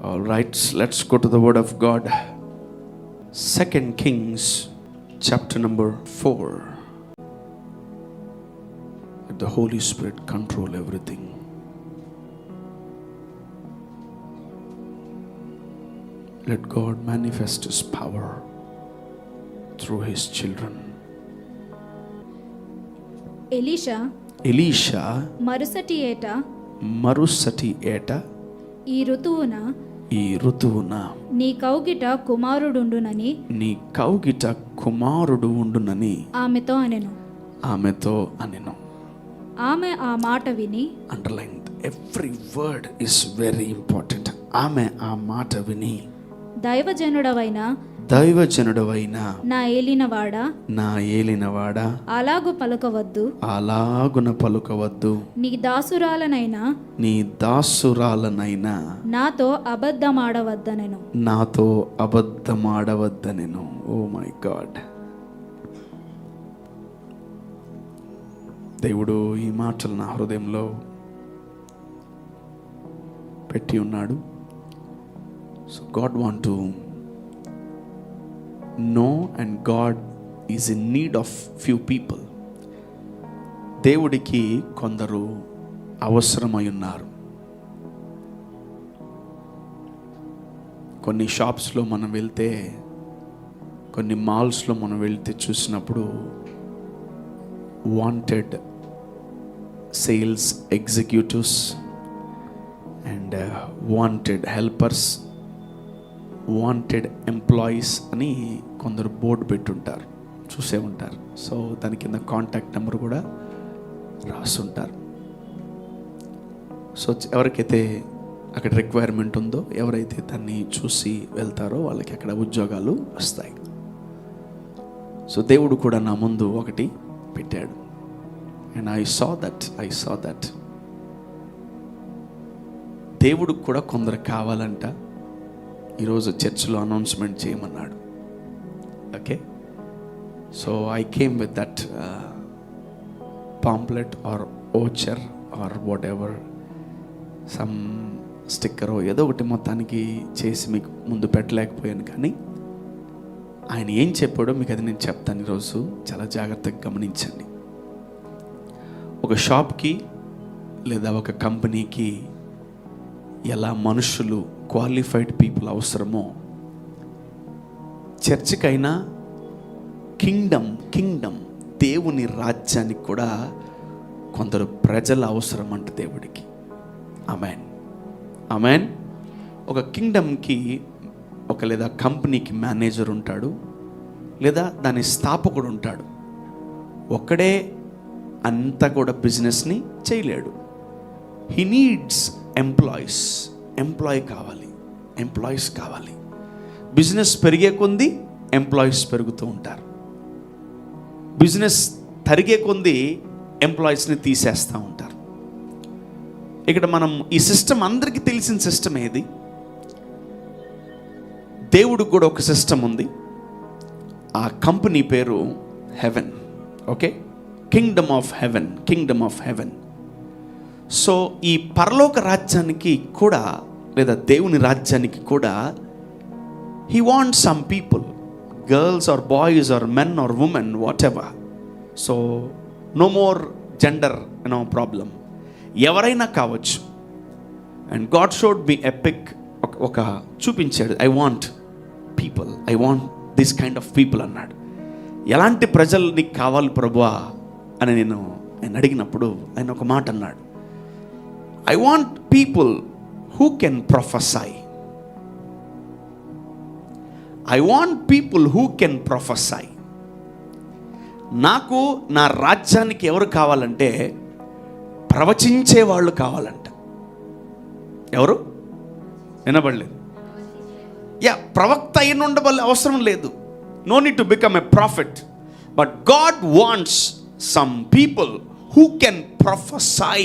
All right, let's go to the word of God. 2 Kings chapter number 4. Let the Holy Spirit control everything. Let God manifest His power through His children. Elisha మరుసటి ఏట ఈ ఋతువున నీ కౌగిట కుమారుడు ఉండునని ఆమెతో అనెను. ఆమె ఆ మాట విని, underline every word is very important. ఆమె ఆ మాట విని, దైవజనుడవైన నా ఏలినవాడా అలాగున పలుకవద్దు, నీ దాసురాలనైనా నాతో అబద్ధమాడవద్దనెను. ఓ మై గాడ్. దేవుడు ఈ మాటలు నా హృదయంలో పెట్టి ఉన్నాడు. So God want to know and God is in need of few people. దేవుడికి కొందరు అవసరమై ఉన్నారు. కొన్ని షాప్స్లో మనం వెళ్తే, కొన్ని మాల్స్లో మనం వెళ్తే చూసినప్పుడు wanted sales executives and wanted helpers, wanted employees అని కొందరు బోర్డు పెట్టుంటారు, చూసే ఉంటారు. సో దాని కింద కాంటాక్ట్ నెంబర్ కూడా రాస్తుంటారు. సో ఎవరికైతే అక్కడ రిక్వైర్మెంట్ ఉందో, ఎవరైతే దాన్ని చూసి వెళ్తారో వాళ్ళకి అక్కడ ఉద్యోగాలు వస్తాయి. సో దేవుడు కూడా నా ముందు ఒకటి పెట్టాడు. అండ్ ఐ సా దట్ దేవుడికి కూడా కొందరు కావాలంట. ఈరోజు చర్చ్లో అనౌన్స్మెంట్ చేయమన్నాడు. Okay, so I came with that pamphlet or voucher or whatever, some స్టిక్కరో ఏదో ఒకటి మొత్తానికి చేసి మీకు ముందు పెట్టలేకపోయాను. కానీ ఆయన ఏం చెప్పాడో మీకు అది నేను చెప్తాను. ఈరోజు చాలా జాగ్రత్తగా గమనించండి. ఒక షాప్కి లేదా ఒక కంపెనీకి ఎలా మనుషులు, క్వాలిఫైడ్ పీపుల్ అవసరమో, చర్చికైనా కింగ్డమ్ దేవుని రాజ్యానికి కూడా కొందరు ప్రజల అవసరం అంట దేవుడికి. ఆమెన్. ఒక కింగ్డమ్కి లేదా కంపెనీకి మేనేజర్ ఉంటాడు, లేదా దాని స్థాపకుడు ఉంటాడు. ఒక్కడే అంతా కూడా బిజినెస్ని చేయలేడు. హీ నీడ్స్ ఎంప్లాయీస్ కావాలి. బిజినెస్ పెరిగే కొద్దీ ఎంప్లాయీస్ పెరుగుతూ ఉంటారు. బిజినెస్ తరిగే కొద్దీ ఎంప్లాయీస్ని తీసేస్తూ ఉంటారు. ఇక్కడ మనం ఈ సిస్టమ్ అందరికీ తెలిసిన సిస్టమ్ ఏది? దేవుడికి కూడా ఒక సిస్టమ్ ఉంది. ఆ కంపెనీ పేరు heaven. Okay, kingdom of heaven. So ఈ పరలోక రాజ్యానికి కూడా, లేదా దేవుని రాజ్యానికి కూడా, he wants some people, girls or boys or men or women, whatever. So no more gender problem, ఎవరైనా కావచ్చు. And God showed me epic, ఒక చూపించాడు. I want this kind of people అన్నాడు. ఎలాంటి ప్రజలు నీకు కావాలి ప్రభువా అని నేను అడిగినప్పుడు ఆయన ఒక మాట అన్నాడు. I want people who can prophesy. నాకు నా రాజ్యానికి ఎవరు కావాలంటే ప్రవచించే వాళ్ళు కావాలంట. ఎవరు? వినబడలేదు. ప్రవక్త అయిన ఉండబల్ల అవసరం లేదు. No need to become a prophet. But God wants some people who can prophesy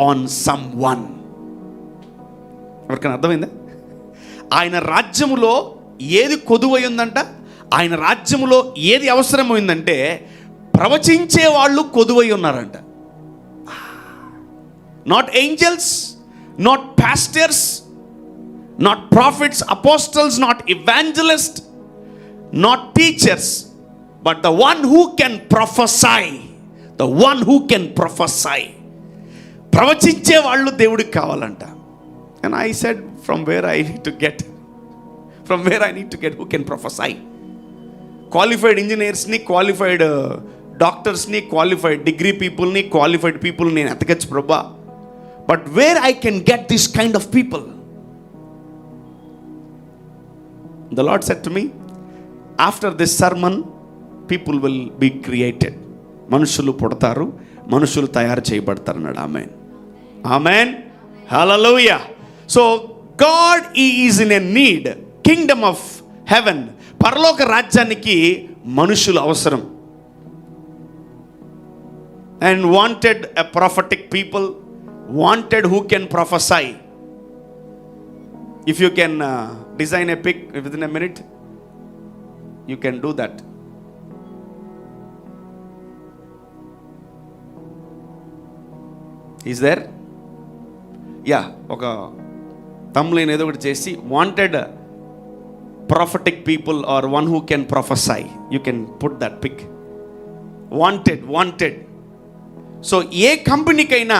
on someone. ఎవరికైనా అర్థమైందా? ఆయన రాజ్యములో ఏది కొదువై ఉందంట, ఆయన రాజ్యములో ఏది అవసరమైందంటే ప్రవచించే వాళ్ళు కొదువై ఉన్నారంట. Not angels, not pastors, not prophets, apostles, not evangelists, not teachers, but the one who can prophesy. The one who can prophesy. ప్రవచించే వాళ్ళు దేవుడికి కావాలంట. And I said, from where I need to get who can prophesy? Qualified engineers ni, qualified doctors ni, qualified degree people ni, qualified people నేను ఎతకచ్చు ప్రభా. But where I can get this kind of people? The Lord said to me, after this sermon, people will be created. మనుషులు పుడతారు, మనుషులు తయారు చేయబడతారు అన్నాడు. Amen, amen, hallelujah. So God is in a need. Kingdom of heaven, పరలోక రాజ్యానికి మనుషులు అవసరం. And wanted a prophetic people, wanted who can prophesy. If you can design a pic within a minute, you can do that. Is there? Yeah, oka thumbnail edo okati chesi wanted prophetic people or one who can prophesy. You can put that pic. Wanted. So ఏ కంపెనీకైనా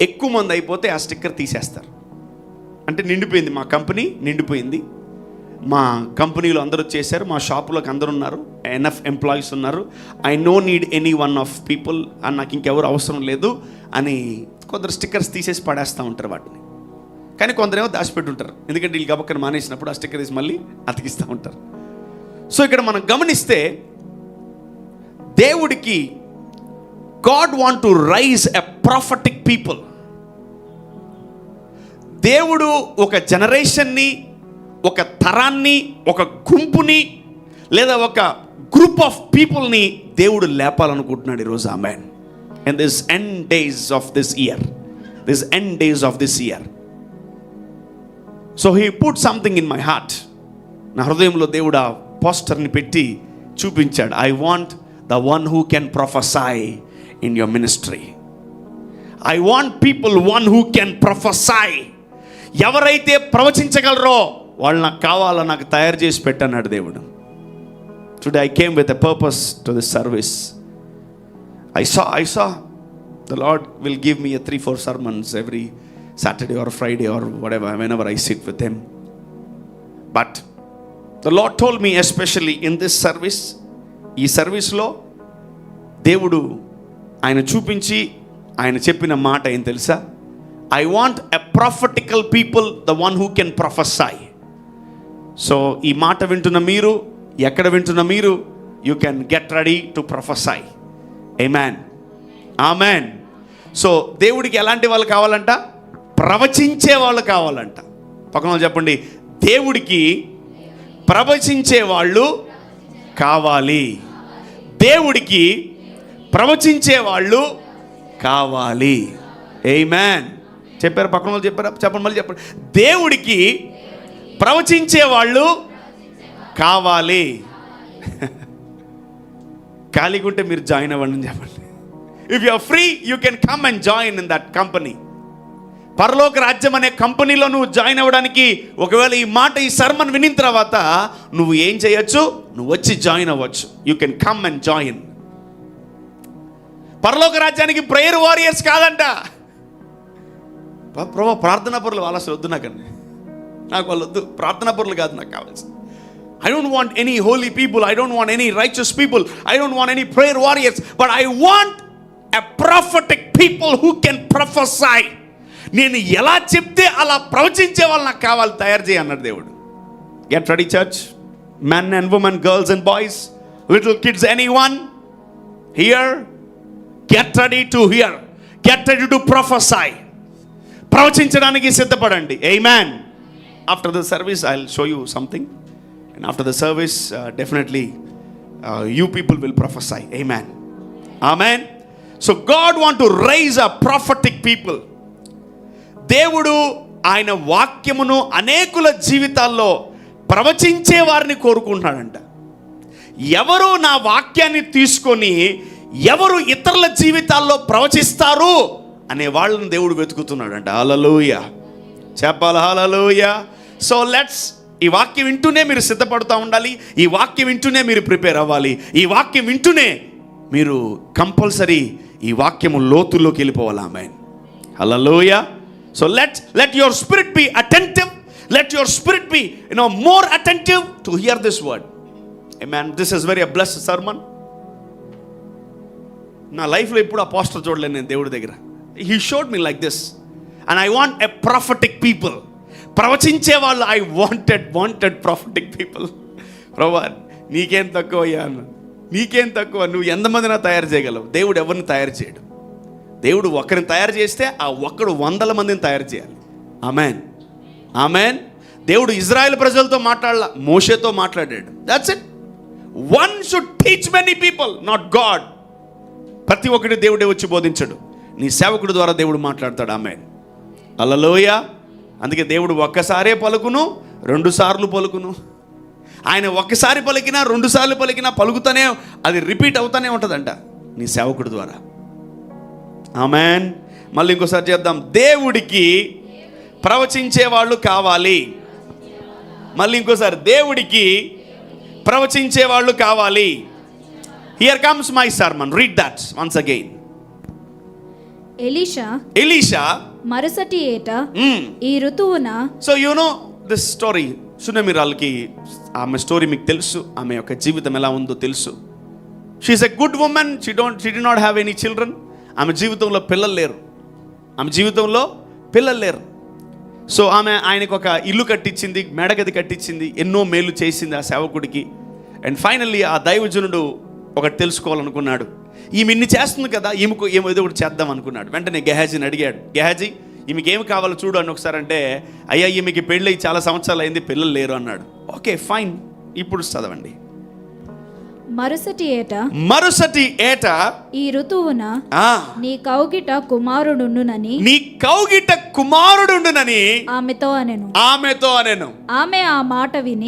ఎక్కువ మంది అయిపోతే ఆ sticker తీసేస్తారు. అంటే నిండిపోయింది, మా కంపెనీ నిండిపోయింది, మా కంపెనీలో అందరూ చేశారు, మా షాపులోకి అందరూ ఉన్నారు, ఎనఫ్ ఎంప్లాయీస్ ఉన్నారు, I know need any one of people, అని నాకు ఇంకెవరు అవసరం లేదు అని కొందరు స్టిక్కర్స్ తీసేసి పడేస్తూ ఉంటారు వాటిని. కానీ కొందరేమో దాచిపెట్టుంటారు, ఎందుకంటే వీళ్ళు గబక్కన మానేసినప్పుడు ఆ స్టిక్కర్ తీసి మళ్ళీ అతికిస్తూ ఉంటారు. సో ఇక్కడ మనం గమనిస్తే దేవుడికి God want to rise a prophetic people. దేవుడు ఒక జనరేషన్ని, ఒక తరాన్ని, ఒక గుంపుని లేదా ఒక గ్రూప్ ఆఫ్ పీపుల్ని దేవుడు లేపాలనుకుంటున్నాడు ఈరోజు. ఆమేన్. In this end days of this year, so he put something in my heart. నా హృదయంలో దేవుడు ఆ పోస్టర్ని పెట్టి చూపించాడు. I want the one who can prophesy in your ministry. I want people, one who can prophesy. ఎవరైతే ప్రవచించగలరో వాళ్ళు నాకు కావాలా, నాకు తయారు చేసి పెట్టన్నాడు దేవుడు. Today I came with a purpose to this service. I saw the Lord will give me a 3-4 sermons every Saturday or Friday or whatever, whenever I sit with him. But the Lord told me, especially in this service, ఈ సర్వీస్లో దేవుడు ఆయన చూపించి ఆయన చెప్పిన మాట ఏం తెలుసా? I want a prophetical people, the one who can prophesy. So ఈ మాట వింటున్న మీరు, ఎక్కడ వింటున్న మీరు, you can get ready to prophesy. Amen, amen. So దేవుడికి ఎలాంటి వాళ్ళు కావాలంట? ప్రవచించే వాళ్ళు కావాలంట. పక్కన చెప్పండి, దేవుడికి ప్రవచించే వాళ్ళు కావాలి. దేవుడికి ప్రవచించే వాళ్ళు కావాలి. ఆమేన్. చెప్పారు, పక్కన వాళ్ళు చెప్పారా? చెప్పండి, మళ్ళీ చెప్పండి. దేవుడికి ప్రవచించే వాళ్ళు కావాలి. ఖాళీగా ఉంటే మీరు జాయిన్ అవ్వండి అని చెప్పండి. If you are free, you can come and join in that company. పరలోక రాజ్యం అనే కంపెనీలో నువ్వు జాయిన్ అవ్వడానికి, ఒకవేళ ఈ మాట, ఈ సర్మన్ వినిన తర్వాత నువ్వు ఏం చేయొచ్చు? నువ్వు వచ్చి జాయిన్ అవ్వచ్చు. You can come and join. పరలోక రాజ్యానికి ప్రేయర్ వారియర్స్ కాదంట. ప్రభా ప్రార్థనా పరులు వాళ్ళ అసలు వద్దు, నాకు వాళ్ళు వద్దు. ప్రార్థనా పరులు కాదు నాకు కావాల్సి. I don't want any holy people, I don't want any righteous people, I don't want any prayer warriors, but I want a prophetic people who can prophesy. నేను ఎలా చెప్తే అలా ప్రవచించే వాళ్ళు నాకు కావాలి, తయారు చేయి అన్నాడు దేవుడు. Get ready church, men and women, girls and boys, little kids, anyone here, get ready to hear, get ready to prophesy. ప్రవచించడానికి సిద్ధపడండి. Amen. After the service I'll show you something, and after the service definitely you people will prophesy. Amen, amen. So God want to raise a prophetic people. దేవుడు ఆయన వాక్యమును అనేకుల జీవితాల్లో ప్రవచించే వారిని కోరుకుంటున్నాడంట. ఎవరు నా వాక్యాన్ని తీసుకొని ఎవరు ఇతరుల జీవితాల్లో ప్రవచిస్తారు అనే వాళ్ళని దేవుడు వెతుకుతున్నాడంట. హల్లెలూయా, చెప్పాలి హల్లెలూయా. సో ఈ వాక్యం వింటూనే మీరు సిద్ధపడుతూ ఉండాలి. ఈ వాక్యం వింటూనే మీరు ప్రిపేర్ అవ్వాలి. ఈ వాక్యం వింటూనే మీరు కంపల్సరీ ఈ వాక్యము లోతుల్లోకి వెళ్ళిపోవాలి. Amen hallelujah. So let your spirit be attentive. Let your spirit be more attentive to hear this word. Amen. This is very blessed sermon. నా లైఫ్లో ఎప్పుడు ఆ పోస్టర్ చూడలేను నేను దేవుడి దగ్గర. He showed me like this and I want a prophetic people. ప్రవచించే వాళ్ళు ఐ వాంటెడ్ ప్రాఫిటిక్ పీపుల్. ప్రభా నీకేం తక్కువ అయ్యా అన్న, నీకేం తక్కువ, నువ్వు ఎంతమందినా తయారు చేయగలవు. దేవుడు ఎవరిని తయారు చేయడు. దేవుడు ఒక్కరిని తయారు చేస్తే ఆ ఒక్కడు 100 మందిని తయారు చేయాలి. Amen amen. దేవుడు ఇజ్రాయెల్ ప్రజలతో మాట్లాడాల, మోషేతో మాట్లాడాడు. That's it. One should teach many people, not God. ప్రతి ఒక్కటి దేవుడే వచ్చి బోధించడు, నీ సేవకుడి ద్వారా దేవుడు మాట్లాడతాడు. Amen hallelujah. అందుకే దేవుడు ఒక్కసారే పలుకును, 2 సార్లు పలుకును. ఆయన ఒక్కసారి పలికినా 2 సార్లు పలికినా పలుకుతానే, అది రిపీట్ అవుతానే ఉంటుందంట నీ సేవకుడి ద్వారా. ఆమెన్. మళ్ళీ ఇంకోసారి చేద్దాం. దేవుడికి ప్రవచించే వాళ్ళు కావాలి. మళ్ళీ ఇంకోసారి, దేవుడికి ప్రవచించే వాళ్ళు కావాలి. Here comes my sermon. Read that once again. Elisha మరుసటి ఏట ఈ ఋతువున. So you know this story. సునమిరాల్కి ఆమె స్టోరీ మీకు తెలుసు. ఆమె యొక్క జీవితం ఎలా ఉందో తెలుసు. She is a good women. She did not have any children. ఆమె జీవితంలో పిల్లలు లేరు. సో ఆయనకు ఒక ఇల్లు కట్టించింది, మేడగది కట్టించింది, ఎన్నో మేలు చేసింది ఆ సేవకుడికి. అండ్ ఫైనల్లీ ఆ దైవజనుడు ఒకటి తెలుసుకోవాలనుకున్నాడు. ఈమె ఇన్ని చేస్తుంది కదా, ఈమెకు ఏదో ఒకటి చేద్దాం అనుకున్నాడు. వెంటనే గెహాజీని అడిగాడు, గెహాజీ ఈమెకి ఏమి కావాలో చూడు అని. ఒకసారి అంటే, అయ్యా ఈమెకి పెళ్ళి చాలా సంవత్సరాలు అయింది, పిల్లలు లేరు అన్నాడు. ఓకే ఫైన్, ఇప్పుడు చదవండి. మరుసటి ఏట ఈ ఋతువున నీ కౌగిట కుమారుడుండునని ఆమెతో అనెను. ఆమె ఆ మాట విని.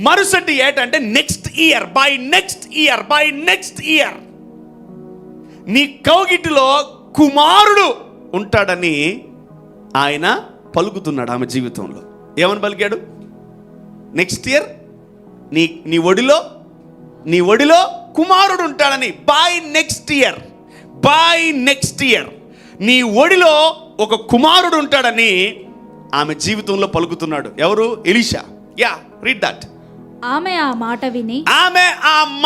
మరుసటి ఏట అంటే నెక్స్ట్ ఇయర్ నీ కౌగిటిలో కుమారుడు ఉంటాడని ఆయన పలుకుతున్నాడు ఆమె జీవితంలో. ఏమని పలికాడు? నెక్స్ట్ ఇయర్ నీ ఒడిలో కుమారుడు ఉంటాడని. బై నెక్స్ట్ ఇయర్ నీ ఒడిలో ఒక కుమారుడు ఉంటాడని ఆమె జీవితంలో పలుకుతున్నాడు. ఎవరు? ఎలీషా. Yeah, read that. ఆమె ఆ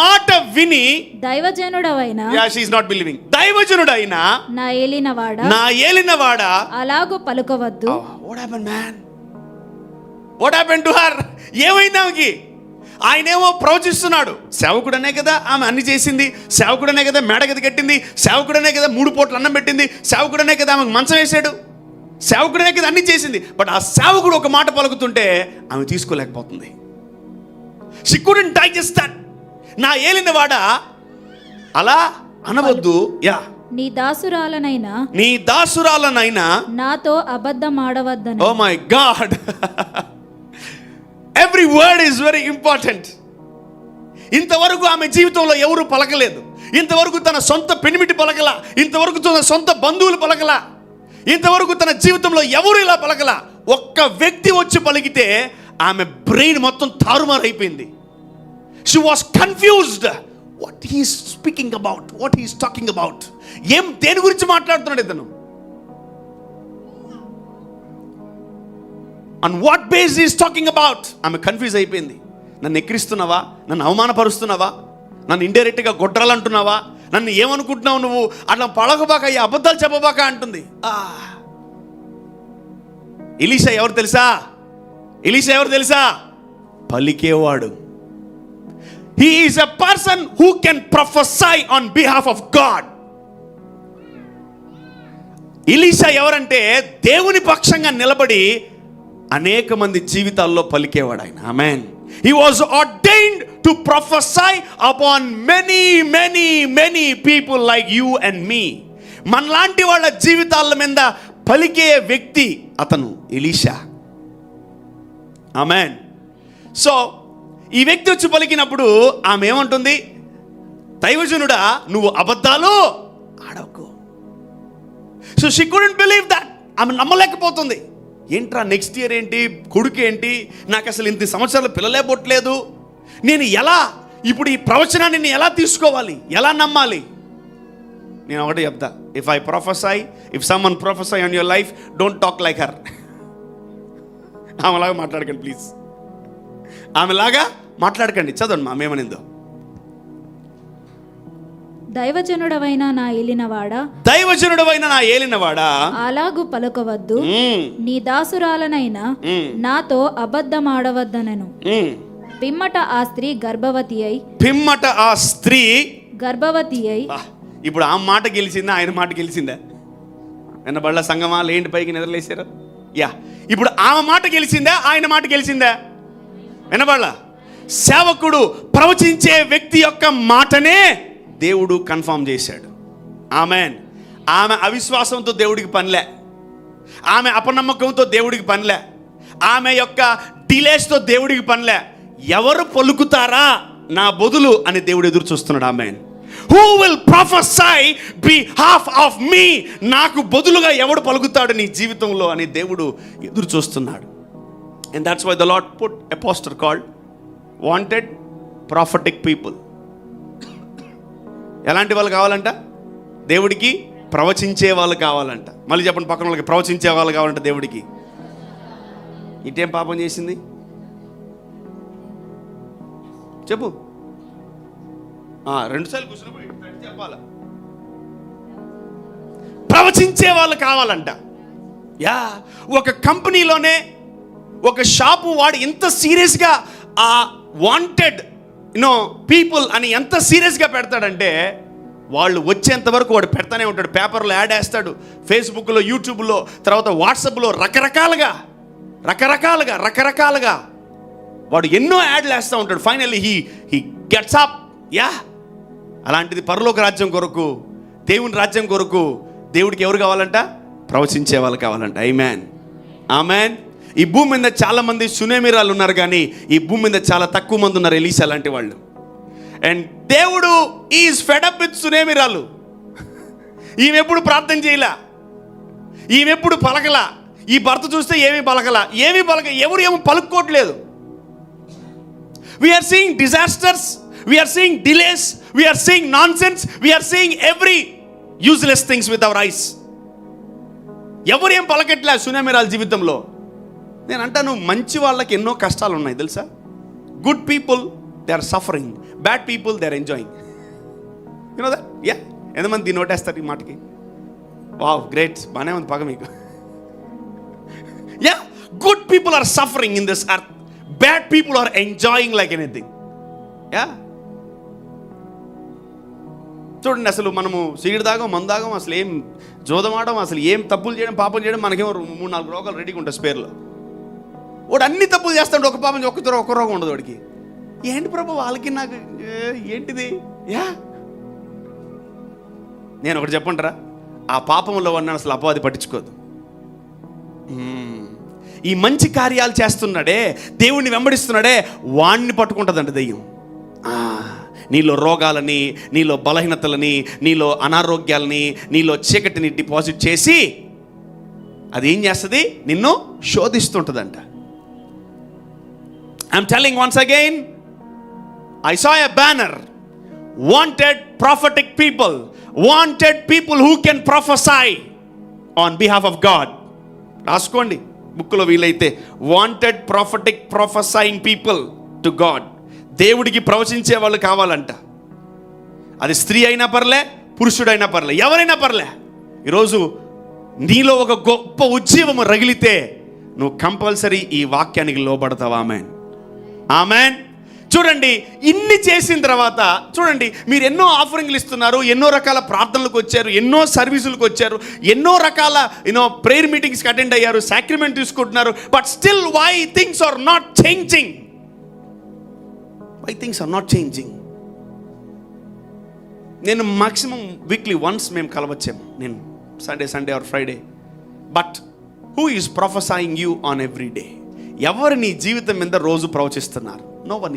మాట విని దైవజనుడవైన, షీ ఇస్ నాట్ బిలీవింగ్, దైవజనుడైన నా ఏలినవాడా అలాగూ పలుకవద్దు. What happened to her? ఏమైంది ఆమెకి? ఆయనేమో ప్రవచిస్తున్నాడు. సేవకుడనే కదా ఆమె అన్ని చేసింది, సేవకుడనే కదా మేడగది కట్టింది, సేవకుడనే కదా 3 పూట్ల అన్నం పెట్టింది, సేవకుడనే కదా ఆమెకు మంచం వేసాడు, సేవకుడనే కదా అన్ని చేసింది. బట్ ఆ సేవకుడు ఒక మాట పలుకుతుంటే ఆమె తీసుకోలేకపోతుంది. She couldn't digest that. నా ఏలినవాడా అలా అనవద్దు. యా, నీ దాసురాలనైనా నాతో అబద్ధమాడవద్దని. Oh my God, every word is very important. ఇంతవరకు ఆమె జీవితంలో ఎవరు పలకలేదు. ఇంతవరకు తన సొంత పెనిమిటి పలకలా, ఇంతవరకు తన సొంత బంధువులు పలకలా, ఇంతవరకు తన జీవితంలో ఎవరు ఇలా పలకలా. ఒక్క వ్యక్తి వచ్చి పలికితే ఆమె బ్రెయిన్ మొత్తం తారుమారు అయిపోయింది. She was confused. What he is speaking about, what he is talking about. దేని గురించి మాట్లాడుతున్నాడు ఇతను? On what basis he is talking about? ఆమె కన్ఫ్యూజ్ అయిపోయింది. నన్ను ఎక్కిరిస్తున్నావా? నన్ను అవమానపరుస్తున్నావా? నన్ను ఇండైరెక్ట్గా గొడ్రాలంటున్నావా? నన్ను ఏమనుకుంటున్నావు నువ్వు? అట్లా పలకబాక, ఈ అబద్ధాలు చెప్పబాక అంటుంది. ఎలీషా ఎవరు తెలుసా? పలికేవాడు. He is a person who can prophesy on behalf of God. Elisha ఎవరంటే దేవుని పక్షంగా నిలబడి అనేక మంది జీవితాల్లో పలికేవాడు ఆయన. ఆమేన్. He was ordained to prophesy upon many people like you and me. మనలాంటి వాళ్ళ జీవితాల మీద పలికే వ్యక్తి అతను ఎలీషా. ఆమేన్. సో ఈ వ్యక్తి వచ్చి పలికినప్పుడు ఆమె ఏమంటుంది? దైవజనుడా, నువ్వు అబద్ధాలు ఆడకు. So she couldn't believe that. ఆమె నమ్మలేకపోతుంది. ఏంట్రా నెక్స్ట్ ఇయర్ ఏంటి, కొడుకు ఏంటి, నాకు అసలు ఇంత సంవత్సరాలు పిల్లలే పుట్టలేదు, నేను ఎలా ఇప్పుడు ఈ ప్రవచనాన్ని నేను ఎలా తీసుకోవాలి, ఎలా నమ్మాలి? నేను ఒకటే చెప్తా, if someone prophesy on your life, don't talk like her. ఆమెలాగా మాట్లాడకండి ప్లీజ్, ఆమెలాగా మాట్లాడకండి. చదవండి మా మేమనిందో. దైవజనుడవైన నా ఏలినవాడా అలాగు పలుకవద్దు, నీ దాసురాలనైన నాతో అబద్ధమాడవద్దనెను. పిమ్మట ఆ స్త్రీ గర్భవతి అయి ఇప్పుడు ఆ మాట గెలిచిందా, ఆయన మాట గెలిచిందా? వినబళ్ళ సంగమా లేంటి పైకి నిద్రలేసారు? ఇప్పుడు ఆమె మాట గెలిచిందా, ఆయన మాట గెలిచిందా? వినబళ్ళ సేవకుడు ప్రవచించే వ్యక్తి యొక్క మాటనే దేవుడు కన్ఫర్మ్ చేశాడు. ఆమెన్. ఆమె అవిశ్వాసంతో దేవుడికి పనిలే, ఆమె అపనమ్మకంతో దేవుడికి పనిలే, ఆమె యొక్క డిలేస్తో దేవుడికి పనిలే. ఎవరు పలుకుతారా నా బదులు అని దేవుడు ఎదురు చూస్తున్నాడు. Amen. Who will prophesy behalf of me? నాకు బదులుగా ఎవడు పలుకుతాడు నీ జీవితంలో అని దేవుడు ఎదురు చూస్తున్నాడు. And that's why the Lord put a poster called wanted prophetic people. ఎలాంటి వాళ్ళు కావాలంట? దేవుడికి ప్రవచించే వాళ్ళు కావాలంట. మళ్ళీ చెప్పండి పక్కన వాళ్ళకి, ప్రవచించే వాళ్ళు కావాలంట దేవుడికి. ఇటేం పాపం చేసింది చెప్పు. 2 సార్లు కూర్చున్నప్పుడు చెప్పాల, ప్రవచించే వాళ్ళు కావాలంట. ఒక కంపెనీలోనే ఒక షాపు వాడు ఎంత సీరియస్గా ఆ వాంటెడ్ పీపుల్ అని ఎంత సీరియస్గా పెడతాడంటే, వాళ్ళు వచ్చేంత వరకు వాడు పెడతానే ఉంటాడు. పేపర్లో యాడ్ వేస్తాడు, ఫేస్బుక్లో, యూట్యూబ్లో, తర్వాత వాట్సాప్లో రకరకాలుగా వాడు ఎన్నో యాడ్లు వేస్తూ ఉంటాడు. Finally he gets up. అలాంటిది పరలోక రాజ్యం కొరకు, దేవుని రాజ్యం కొరకు దేవుడికి ఎవరు కావాలంట? ప్రవచించే వాళ్ళు కావాలంట. ఆమెన్. ఈ భూమి మీద చాలా మంది సునేమిరాలు ఉన్నారు, కానీ ఈ భూమి మీద చాలా తక్కువ మంది ఉన్నారు ఎలీషా లాంటి వాళ్ళు. అండ్ దేవుడు ఈజ్ ఫెడ్ అప్ విత్ సునేమిరాలు. ఈమెప్పుడు ప్రార్థన చేయలా, ఈమెప్పుడు పలకలా. ఈ భర్త చూస్తే ఏమీ పలకలా, ఎవరు ఏమో పలుక్కోవట్లేదు. We're seeing disasters, we're seeing delays, we're seeing nonsense, we're seeing every useless things with our eyes. ఎవరు ఏం పలకట్లే సునేమిరాల జీవితంలో. నేను అంటాను, మంచి వాళ్ళకి ఎన్నో కష్టాలు ఉన్నాయి తెలుసా. Good people they are suffering, bad people they are enjoying. You know that? ఎంతమంది దీన్ని నోటేస్తారు ఈ మాటకి? వావ్, గ్రేట్, బాగానే ఉంది పగ మీకు. Good people are suffering in this earth, bad people are enjoying like anything. చూడండి, అసలు మనము సిగరెట్ తాగం, మందు తాగం, అసలు ఏం జోదమాడడం, అసలు ఏం తప్పులు చేయడం, పాపం చేయడం, మనకేమో 3-4 రోగాలు రెడీగా ఉంటాయి స్పేర్లో. వాడు అన్ని తప్పులు చేస్తాడు, ఒక పాపం ఒక్క రోగం ఉండదు వాడికి. ఏంటి ప్రభు వాళ్ళకి నాకు ఏంటిది? నేను ఒకటి చెప్పంటారా, ఆ పాపంలో ఉన్న అసలు అపవాది పట్టించుకోదు. ఈ మంచి కార్యాలు చేస్తున్నాడే, దేవుణ్ణి వెంబడిస్తున్నాడే, వాణ్ణి పట్టుకుంటుందంట దెయ్యం. నీలో రోగాలని, నీలో బలహీనతలని, నీలో అనారోగ్యాలని, నీలో చీకటిని డిపాజిట్ చేసి అది ఏం చేస్తుంది? నిన్ను శోధిస్తుంటుందంట. I'm telling once again, I saw a banner, wanted prophetic people, wanted people who can prophesy on behalf of God. రాసుకోండి బుక్లో వీలైతే, wanted prophetic prophesying people to God. దేవుడికి ప్రవచించే వాళ్ళు కావాలంట. అది స్త్రీ అయినా పర్లే, పురుషుడైనా పర్లే, ఎవరైనా పర్లే. ఈరోజు నీలో ఒక గొప్ప ఉజ్జీవము రగిలితే నువ్వు కంపల్సరీ ఈ వాక్యానికి లోబడతావు. ఆమెన్. చూడండి, ఇన్ని చేసిన తర్వాత చూడండి, మీరు ఎన్నో ఆఫరింగ్లు ఇస్తున్నారు, ఎన్నో రకాల ప్రార్థనలకు వచ్చారు, ఎన్నో సర్వీసులకు వచ్చారు, ఎన్నో రకాల ప్రేయర్ మీటింగ్స్కి అటెండ్ అయ్యారు, సాక్రిమెంట్ తీసుకుంటున్నారు. But still why things are not changing? నేను మాక్సిమం వీక్లీ వన్స్ మేము కలవచ్చాము, నేను Sunday or Friday. But who is prophesying you on every day? ఎవరు నీ జీవితం మీద రోజు ప్రవచిస్తున్నారు? No one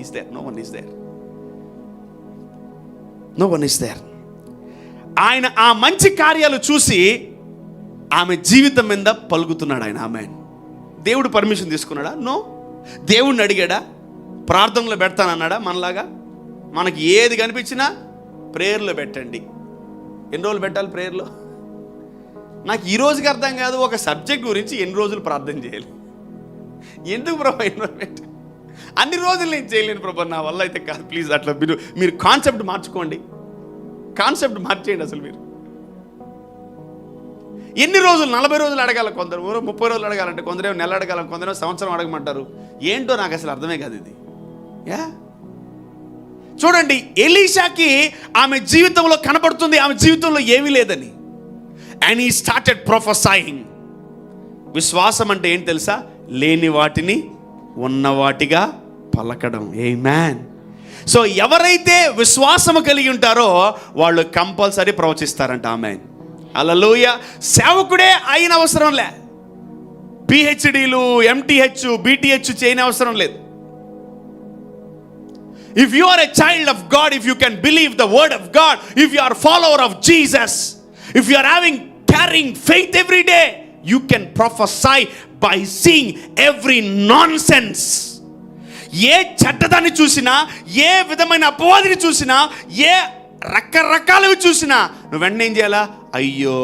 is there. ఆయన ఆ మంచి కార్యాలు చూసి ఆమె జీవితం మీద పలుకుతున్నాడు ఆయన. ఆమెన్. దేవుడు పర్మిషన్ తీసుకున్నాడా? నో. దేవుడిని అడిగాడా? ప్రార్థనలో పెడతానన్నాడా? మనలాగా మనకి ఏది కనిపించినా ప్రేయర్లో పెట్టండి. ఎన్ని రోజులు పెట్టాలి ప్రేయర్లో? నాకు ఈ రోజుకి అర్థం కాదు, ఒక సబ్జెక్ట్ గురించి ఎన్ని రోజులు ప్రార్థన చేయాలి? ఎందుకు ప్రభా ఎన్ని రోజులు పెట్టాలి? అన్ని రోజులు నేను చేయలేను ప్రభా, నా వల్ల అయితే కాదు. ప్లీజ్ అట్లా మీరు కాన్సెప్ట్ మార్చుకోండి. కాన్సెప్ట్ మార్చేయండి. అసలు మీరు ఎన్ని రోజులు? 40 రోజులు అడగాల కొందరు, 30 రోజులు అడగాలంటే కొందరేమో నెల అడగాల, కొందరేమో సంవత్సరం అడగమంటారు. ఏంటో నాకు అసలు అర్థమే కాదు ఇది. చూడండి, ఎలీషాకి ఆమె జీవితంలో కనబడుతుంది ఆమె జీవితంలో ఏమీ లేదని. And he started prophesying. విశ్వాసం అంటే ఏంటి తెలుసా? లేని వాటిని ఉన్న వాటిగా పలకడం. ఆమేన్. సో ఎవరైతే విశ్వాసము కలిగి ఉంటారో వాళ్ళు కంపల్సరీ ప్రవచిస్తారంట. ఆమేన్. హల్లెలూయా. సేవకుడే అయిన అవసరం లే, పిహెచ్డీలు, ఎంటీహెచ్, బీటీహెచ్ చేయని అవసరం లేదు. If you are a child of God, if you can believe the word of God, if you are a follower of Jesus, if you are carrying faith every day, you can prophesy by seeing every nonsense. ఏ చెడ్డదాన్ని చూసినా, ఏ విధమైన అపవాదిని చూసినా, ఏ రకరకాలవి చూసినా నువ్వు వెంటనే ఏం చేయాలా? అయ్యో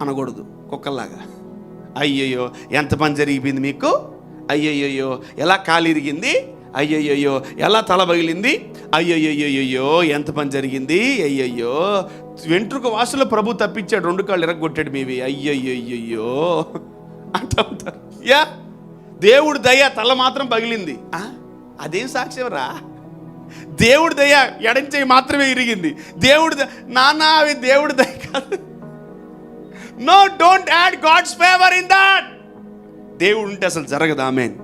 అనకూడదు. కుక్కల్లాగా అయ్యయ్యో ఎంత పని జరిగిపోయింది మీకు, అయ్యయ్యో ఎలా కాలు ఇరిగింది, అయ్యయ్యో ఎలా తల పగిలింది, అయ్యయ్యో ఎంత పని జరిగింది, అయ్యయ్యో వెంట్రుక వాసులో ప్రభు తప్పించాడు, 2 కాళ్ళు ఇరగొట్టాడు మీవి, అయ్యయ్యో అంటూ ఉంటారు. దేవుడు దయ తల మాత్రం పగిలింది. అదేం సాక్ష్యం రా? దేవుడి దయ ఎడం చేయి మాత్రమే ఇరిగింది. దేవుడు నాన్న అవి దేవుడి దయ కాదు. No, don't add God's favour in that. దేవుడు ఉంటే అసలు జరగదు. ఆమేన్.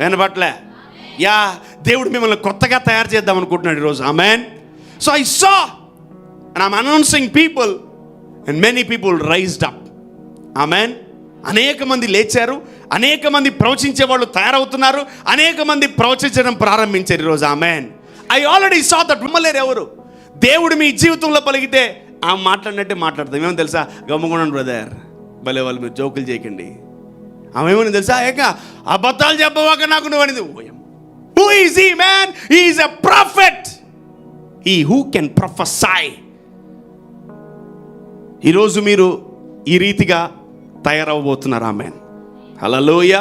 వినబట్లే? దేవుడు మిమ్మల్ని కొత్తగా తయారు చేద్దాం అనుకుంటున్నాడు ఈరోజు. Amen. So I saw and I'm announcing people and many people raised up. Amen. అనేక మంది లేచారు, అనేక మంది ప్రవచించే వాళ్ళు తయారవుతున్నారు, అనేక మంది ప్రవచించడం ప్రారంభించారు ఈరోజు. Amen. I already saw that. నమ్మలేరు ఎవరు? దేవుడు మీ జీవితంలో పలికితే ఆ మాట్లాడినట్టే మాట్లాడతాం. ఏమో తెలుసా? గమ్ముకున్నాను బ్రదర్, భలే వాళ్ళు మీరు జోకులు చేయకండి. ఆమె ఏమని తెలుసా? అబద్ధాలు చెప్పవాక నాకు నువ్వు అనేది. Who is he man? He is a prophet. He who can prophesy. ఈరోజు మీరు ఈ రీతిగా తయారవబోతున్నారు. ఆమేన్. హల్లెలూయా.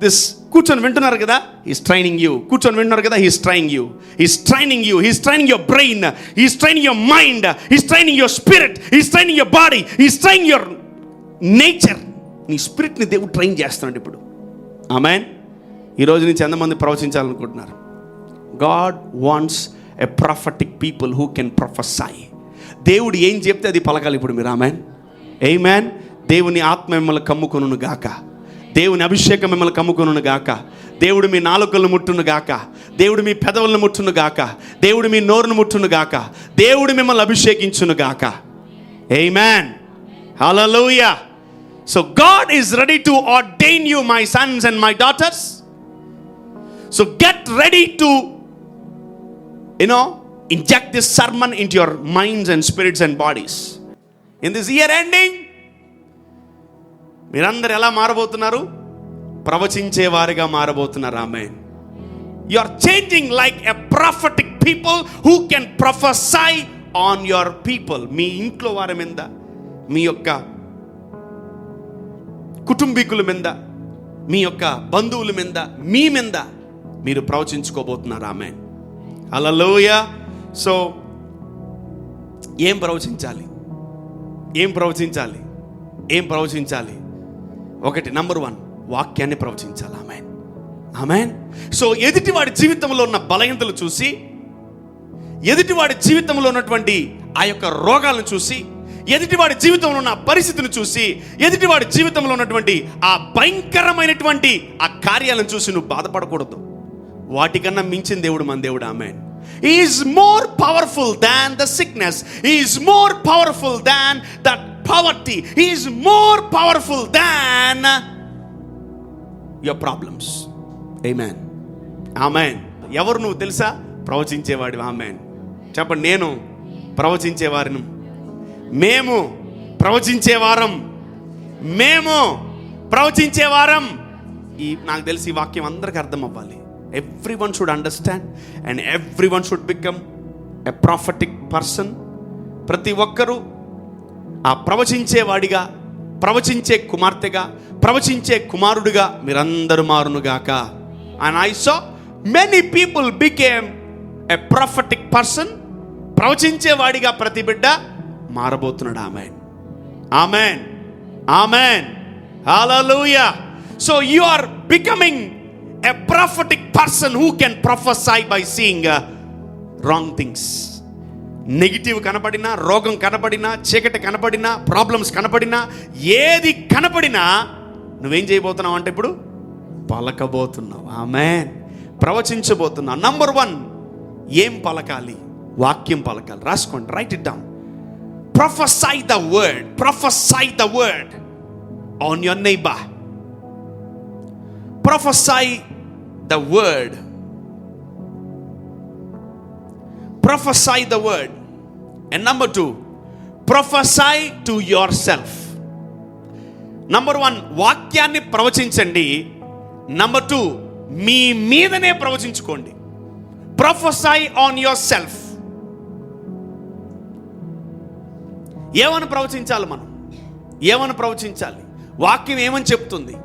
దిస్ కూర్చొని వింటున్నారు కదా, హీస్ ట్రైనింగ్ యూ. కూర్చొని వింటున్నారు కదా, he's training you. He's training you. He's training your brain. He's training your mind. He's training your spirit. He's training your body. He's training your nature. నీ స్పిరిట్ని దేవుడు ట్రైన్ చేస్తున్నాడు ఇప్పుడు. ఆమేన్. ఈరోజు నుంచి ఎంతమంది ప్రవచించాలనుకుంటున్నారు? God wants a prophetic people who can prophesy. దేవుడు ఏం చెప్తే అది పలకాలి ఇప్పుడు మీరు. ఆమేన్. ఆమేన్. దేవుని ఆత్మ మిమ్మల్ని కమ్ముకొనును గాక. దేవుని అభిషేకం మిమ్మల్ని కమ్ముకొనును గాక. దేవుడు మీ నాలుకలను ముట్టును గాక. దేవుడు మీ పెదవులను ముట్టును గాక. దేవుడు మీ నోరును ముట్టును గాక. దేవుడు మిమ్మల్ని అభిషేకించును గాక. ఆమేన్. హల్లెలూయా. So God is ready to ordain you, my sons and my daughters. So get ready to, inject this sermon into your minds and spirits and bodies. In this year ending, మీరందరూ ఎలా మారబోతున్నారు? ప్రవచించే వారిగా మారబోతున్నారు. ఆమేన్. You are changing like a prophetic people who can prophesy on your people. మీ ఇంట్లో వారి మీద, మీ యొక్క కుటుంబీకుల మీద, మీ యొక్క బంధువుల మీద, మీ మీద మీరు ప్రవచించుకోబోతున్నారు. ఆమేన్. హల్లెలూయా. సో ఏం ప్రవచించాలి? ఏం ప్రవచించాలి? ఏం ప్రవచించాలి? ఒకటి, నంబర్ 1, వాక్యాన్ని ప్రవచించాలి. ఆమేన్. ఆమేన్. సో ఎదుటివాడి జీవితంలో ఉన్న బలహీనతలు చూసి, ఎదుటివాడి జీవితంలో ఉన్నటువంటి ఆ యొక్క రోగాలను చూసి, ఎదుటివాడి జీవితంలో ఉన్న పరిస్థితిని చూసి, ఎదుటివాడి జీవితంలో ఉన్నటువంటి ఆ భయంకరమైనటువంటి ఆ కార్యాలను చూసి నువ్వు బాధపడకూడదు. వాటికన్నా మించిన దేవుడు మన దేవుడు. ఆమేన్. He is more powerful than the sickness. He is more powerful than that poverty. He is more powerful than your problems. Amen. Amen. ఎవరు నువ్వు తెలుసా? ప్రవచించేవాడు. ఆమేన్. చెప్పండి, నేను ప్రవచించేవారిని. మేము ప్రవచించేవారం. మేము ప్రవచించే వారం. నాకు తెలిసి ఈ వాక్యం అందరికీ అర్థం అవ్వాలి. Everyone should understand and everyone should become a prophetic person. ప్రతి ఒక్కరూ ఆ ప్రవచించేవాడిగా, ప్రవచించే కుమార్తెగా, ప్రవచించే కుమారుడిగా మీరందరూ మారునుగాక. And I saw many people became a prophetic person. ప్రవచించేవాడిగా ప్రతి బిడ్డ మారబోతున్నాడు. Amen, amen, amen, hallelujah. So you are becoming a prophetic person who can prophesy by seeing wrong things. Negative కనపడినా, రోగం కనపడినా, చీకటి కనపడినా, ప్రాబ్లమ్స్ కనపడినా, ఏది కనపడినా నువ్వేం చేయబోతున్నావు అంటే ఇప్పుడు పలకబోతున్నావు. ఆమేన్, ప్రవచించబోతున్నావు. నంబర్ 1 ఏం పలకాలి? వాక్యం పలకాలి. రాసుకోండి, right it down. Prophesy the word, prophesy the word on your neighbour. Prophesy the word, prophesy the word. And number 2, prophesy to yourself. number 1 వాక్యాన్ని ప్రవచించండి. number 2 మీ మీదనే ప్రవచించుకోండి. prophesy on yourself. ఏమని ప్రవచించాలి? మనం ఏమని ప్రవచించాలి? వాక్యం ఏమని చెప్తుంది?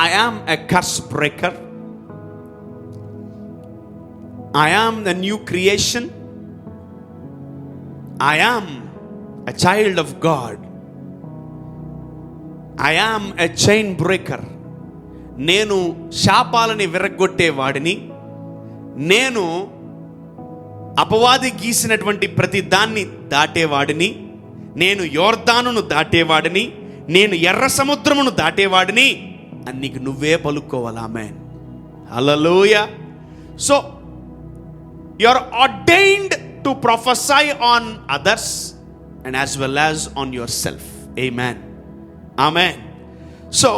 I am a curse breaker. I am the new creation. I am a child of God. I am a chain breaker. నేను శాపాలని విరగ్గొట్టేవాడిని. నేను అపవాది గీసినటువంటి ప్రతి దాన్ని దాటేవాడిని. నేను యోర్దానును దాటేవాడిని. నేను ఎర్ర సముద్రమును దాటేవాడిని అని నీకు నువ్వే పలుకోవాలి. Amen, hallelujah. So you are ordained to prophesy on others and as well as on yourself. Amen, amen. So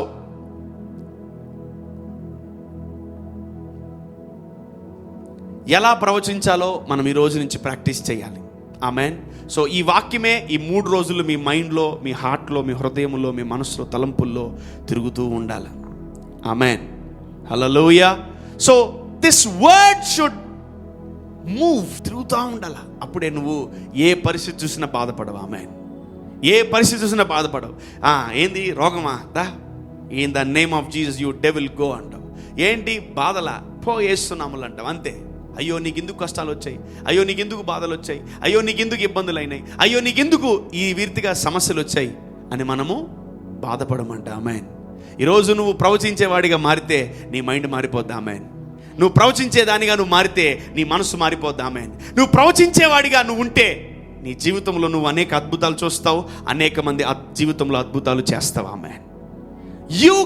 ఎలా ప్రవచించాలో మనం ఈ రోజు నుంచి ప్రాక్టీస్ చేయాలి. ఆమేన్. సో ఈ వాక్యమే ఈ 3 రోజులు మీ మైండ్లో, మీ హార్ట్లో, మీ హృదయంలో, మీ మనసులో, తలంపుల్లో తిరుగుతూ ఉండాలి. Amen, hallelujah. So this word should move, తిరుగుతూ ఉండాలి. అప్పుడే నువ్వు ఏ పరిస్థితి చూసినా బాధపడవు. ఆమేన్, ఏ పరిస్థితి చూసినా బాధపడవు. ఏంది రోగమా? దా in the name of Jesus you devil go అంటావు. ఏంటి బాధలా? పో యేసునామములో అంటావు. అంతే. అయ్యో నీకెందుకు కష్టాలు వచ్చాయి, అయ్యో నీకెందుకు బాధలు వచ్చాయి, అయ్యో నీకెందుకు ఇబ్బందులు అయినాయి, అయ్యో నీకెందుకు ఈ వీరిగా సమస్యలు వచ్చాయి అని మనము బాధపడమంట. ఆమేన్. ఈరోజు నువ్వు ప్రవచించేవాడిగా మారితే నీ మైండ్ మారిపోద్ది. ఆమేన్. నువ్వు ప్రవచించేదానిగా నువ్వు మారితే నీ మనసు మారిపోద్ది. ఆమేన్. నువ్వు ప్రవచించేవాడిగా నువ్వు ఉంటే నీ జీవితంలో నువ్వు అనేక అద్భుతాలు చూస్తావు, అనేక మంది జీవితంలో అద్భుతాలు చేస్తావు. ఆమేన్. You